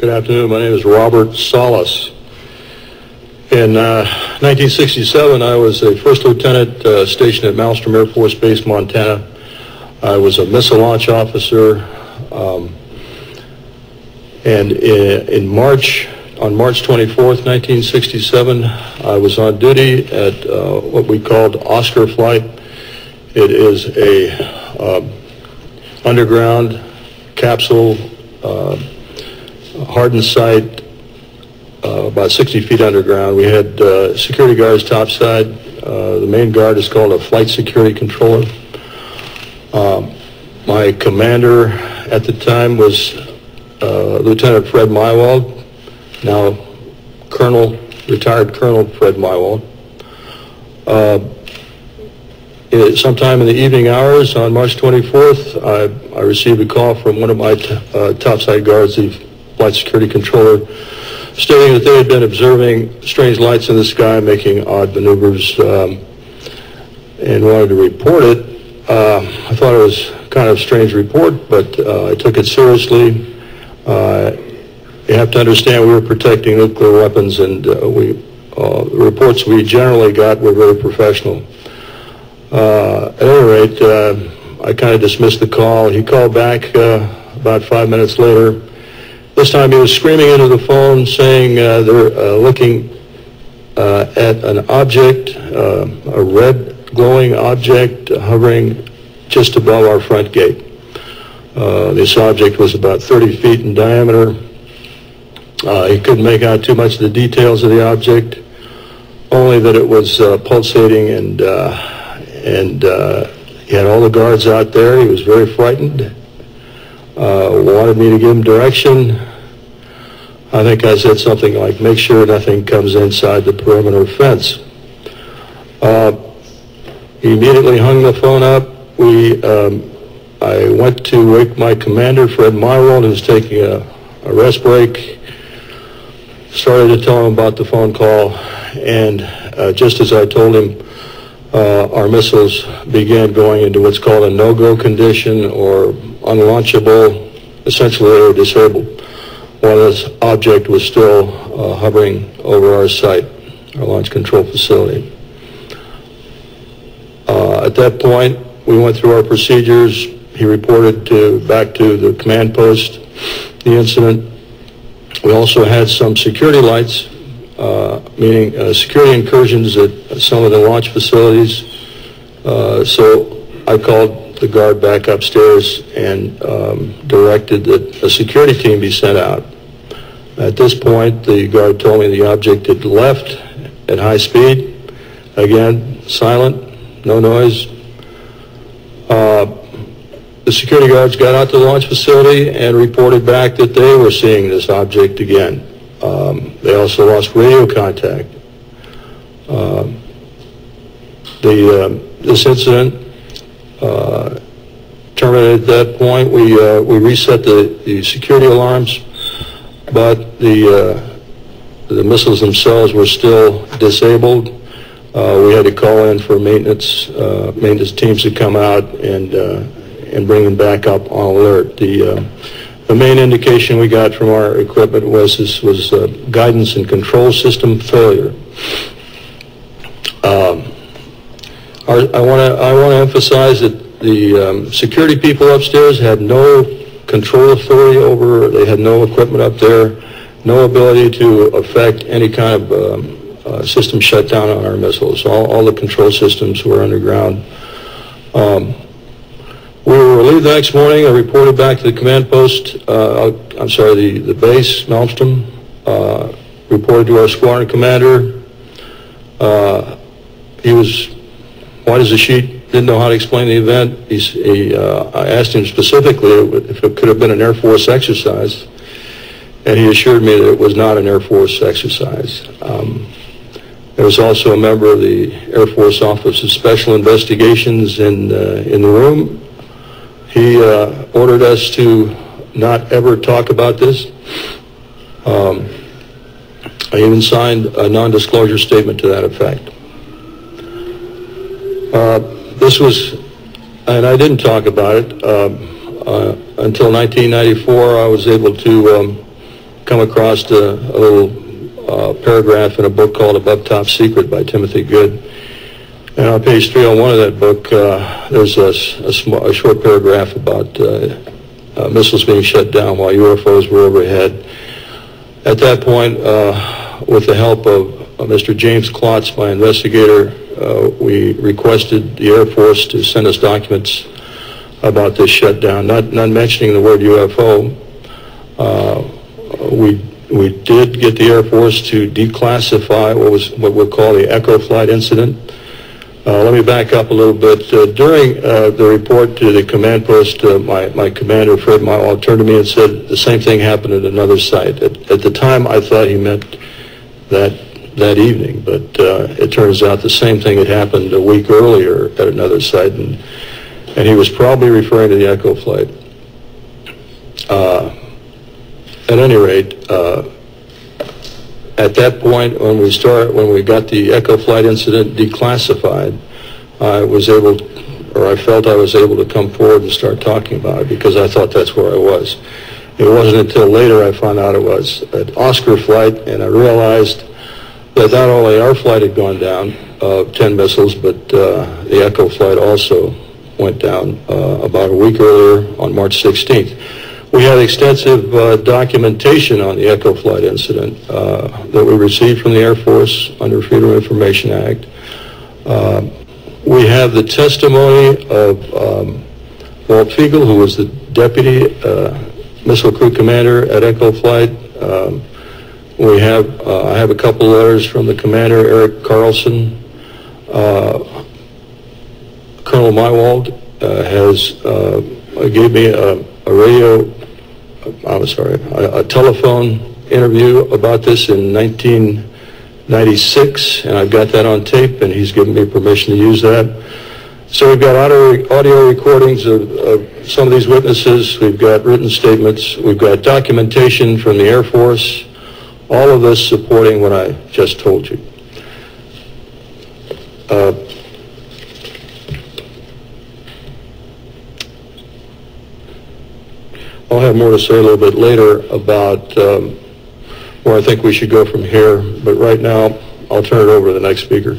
Good afternoon. My name is Robert Salas. In 1967, I was a first lieutenant stationed at Malmstrom Air Force Base, Montana. I was a missile launch officer, and on March 24th, 1967, I was on duty at what we called Oscar Flight. It is a underground capsule, hardened site, about 60 feet underground. We had security guards topside. The main guard is called a flight security controller. My commander at the time was Lieutenant Fred Mywald, now retired Colonel Fred Mywald. Sometime in the evening hours on March 24th, I received a call from one of my topside guards, the flight security controller, stating that they had been observing strange lights in the sky making odd maneuvers and wanted to report it. I thought it was kind of a strange report, but I took it seriously. You have to understand we were protecting nuclear weapons, and the reports we generally got were very professional. At any rate, I kind of dismissed the call. He called back about 5 minutes later. This time he was screaming into the phone saying they're looking at an object, a red glowing object hovering just above our front gate. This object was about 30 feet in diameter. He couldn't make out too much of the details of the object, only that it was pulsating, and he had all the guards out there. He was very frightened. Wanted me to give him direction. I think I said something like, make sure nothing comes inside the perimeter fence. He immediately hung the phone up. I went to wake my commander, Fred Mywald, who was taking a rest break. Started to tell him about the phone call, and just as I told him, our missiles began going into what's called a no-go condition, or unlaunchable. Essentially, they were disabled while this object was still hovering over our site, our launch control facility. At that point, we went through our procedures. He reported back to the command post the incident. We also had some security lights, meaning security incursions at some of the launch facilities. So I called the guard back upstairs and directed that a security team be sent out. At this point, the guard told me the object had left at high speed. Again, silent, no noise. The security guards got out to the launch facility and reported back that they were seeing this object again. They also lost radio contact. This incident terminated at that point. We reset the security alarms, but the missiles themselves were still disabled. We had to call in for maintenance teams to come out and bring them back up on alert. The main indication we got from our equipment was guidance and control system failure. I want to emphasize that the security people upstairs had no control authority over. They had no equipment up there, no ability to affect any kind of system shutdown on our missiles. All the control systems were underground. We were relieved the next morning. I reported back to the command post, the base, Malmstrom, reported to our squadron commander. He was white as a sheet, didn't know how to explain the event. I asked him specifically if it could have been an Air Force exercise, and he assured me that it was not an Air Force exercise. There was also a member of the Air Force Office of Special Investigations in the room. He ordered us to not ever talk about this. I even signed a non-disclosure statement to that effect. This was, and I didn't talk about it until 1994. I was able to come across a little paragraph in a book called Above Top Secret by Timothy Good. And on page 301 of that book, there's a short paragraph about missiles being shut down while UFOs were overhead. At that point, with the help of Mr. James Klotz, my investigator, we requested the Air Force to send us documents about this shutdown, not mentioning the word UFO. We did get the Air Force to declassify what we'll call the Echo Flight incident. Let me back up a little bit. During the report to the command post, my commander, Fred Mywall, turned to me and said the same thing happened at another site. At the time, I thought he meant that evening, but it turns out the same thing had happened a week earlier at another site, and he was probably referring to the Echo Flight. At any rate, at that point, when we got the Echo Flight incident declassified, I felt I was able to come forward and start talking about it because I thought that's where I was. It wasn't until later I found out it was an Oscar flight, and I realized that not only our flight had gone down, 10 missiles, but the Echo Flight also went down about a week earlier on March 16th. We had extensive documentation on the Echo Flight incident that we received from the Air Force under Freedom of Information Act. We have the testimony of Walt Fiegel, who was the Deputy Missile Crew Commander at Echo Flight. I have a couple letters from the Commander, Eric Carlson. Colonel Mywald gave me a telephone interview about this in 1996, and I've got that on tape, and he's given me permission to use that. So we've got audio recordings of some of these witnesses, we've got written statements, we've got documentation from the Air Force, all of this supporting what I just told you. I'll have more to say a little bit later about where I think we should go from here, but right now I'll turn it over to the next speaker.